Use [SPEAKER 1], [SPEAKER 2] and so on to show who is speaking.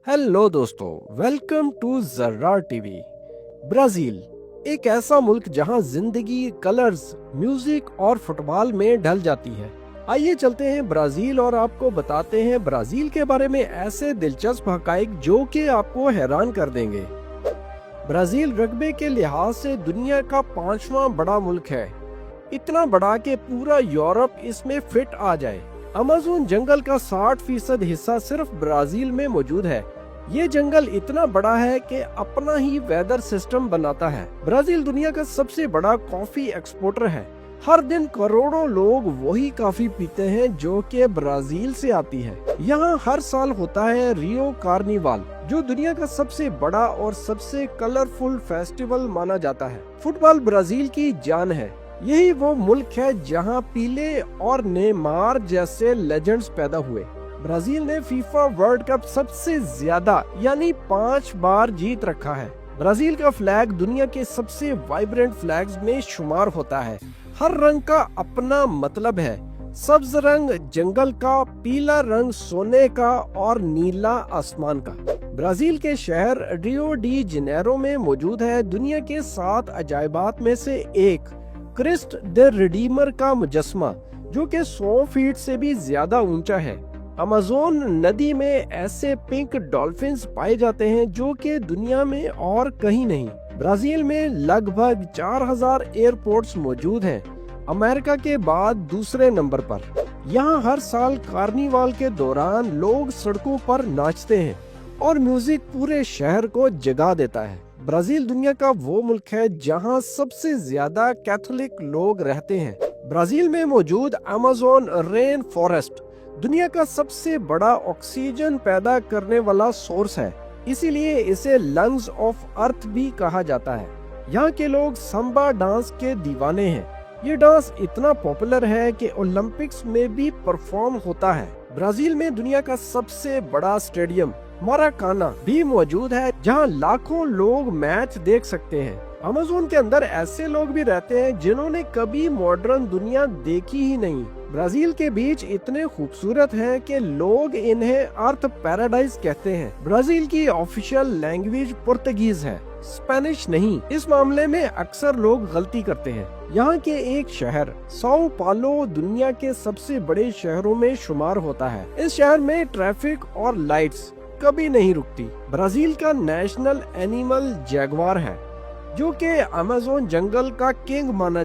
[SPEAKER 1] Hello दोस्तों, welcome to Zarra TV. Brazil एक ऐसा मुल्क जहां जिंदगी कलर्स, म्यूजिक और फुटबॉल में ढल जाती है। आइए चलते हैं ब्राजील और आपको बताते हैं ब्राजील के बारे में ऐसे दिलचस्प हकाइक जो कि आपको हैरान कर देंगे। ब्राजील रग्बी के लिहाज से दुनिया का 5वां बड़ा मुल्क है, इतना बड़ा कि पूरा यूरोप इसमें फिट आ जाए। अमेज़न जंगल का 60% हिस्सा सिर्फ ब्राजील में मौजूद है। ये जंगल इतना बड़ा है कि अपना ही वेदर सिस्टम बनाता है। ब्राजील दुनिया का सबसे बड़ा कॉफी एक्सपोर्टर है। हर दिन करोड़ों लोग वही कॉफी पीते हैं जो कि ब्राजील से आती है। यहाँ हर साल होता है रियो कार्निवाल, जो दुनिया का सबसे बड़ा और सबसे कलरफुल फेस्टिवल माना जाता है। फुटबॉल ब्राजील की जान है। यही वो मुल्क है जहां पीले और नेमार जैसे लेजेंड्स पैदा हुए। ब्राजील ने फीफा वर्ल्ड कप सबसे ज्यादा यानी 5 बार जीत रखा है। ब्राजील का फ्लैग दुनिया के सबसे वाइब्रेंट फ्लैग्स में शुमार होता है। हर रंग का अपना मतलब है। सब्ज रंग जंगल का, पीला रंग सोने का और नीला आसमान का। ब्राजील के शहर रियो डी जनेरो में मौजूद है दुनिया के 7 अजायबात में से एक, क्रिस्ट द रिडीमर का मुजस्मा, जो कि 100 फीट से भी ज्यादा ऊंचा है। अमेज़न नदी में ऐसे पिंक डॉल्फिन्स पाए जाते हैं जो कि दुनिया में और कहीं नहीं। ब्राजील में लगभग 4000 एयरपोर्ट्स मौजूद हैं, अमेरिका के बाद दूसरे नंबर पर। यहाँ हर साल कार्निवाल के दौरान लोग सड़कों पर नाचते हैं और म्यूजिक पूरे शहर को जगा देता है। ब्राजील दुनिया का वो मुल्क है जहां सबसे ज्यादा कैथोलिक लोग रहते हैं। ब्राजील में मौजूद अमेज़न रेन फॉरेस्ट दुनिया का सबसे बड़ा ऑक्सीजन पैदा करने वाला सोर्स है, इसीलिए इसे लंग्स ऑफ अर्थ भी कहा जाता है। यहाँ के लोग संबा डांस के दीवाने हैं। ये डांस इतना पॉपुलर है कि ओलंपिक्स में भी परफॉर्म होता है। ब्राजील में दुनिया का सबसे बड़ा स्टेडियम मराकाना भी मौजूद है, जहां लाखों लोग मैच देख सकते हैं। अमेज़न के अंदर ऐसे लोग भी रहते हैं जिन्होंने कभी मॉडर्न दुनिया देखी ही नहीं। ब्राजील के बीच इतने खूबसूरत हैं कि लोग इन्हें अर्थ पैराडाइज कहते हैं। ब्राजील की ऑफिशियल लैंग्वेज पुर्तगीज है, स्पेनिश नहीं। इस मामले में अक्सर लोग गलती करते हैं। यहाँ के एक शहर साओ पालो दुनिया के सबसे बड़े शहरों में शुमार होता है। इस शहर में ट्रैफिक और लाइट्स कभी नहीं रुकती। ब्राजील का नेशनल एनिमल जैगुआर है, जो कि अमेज़न जंगल का किंग माना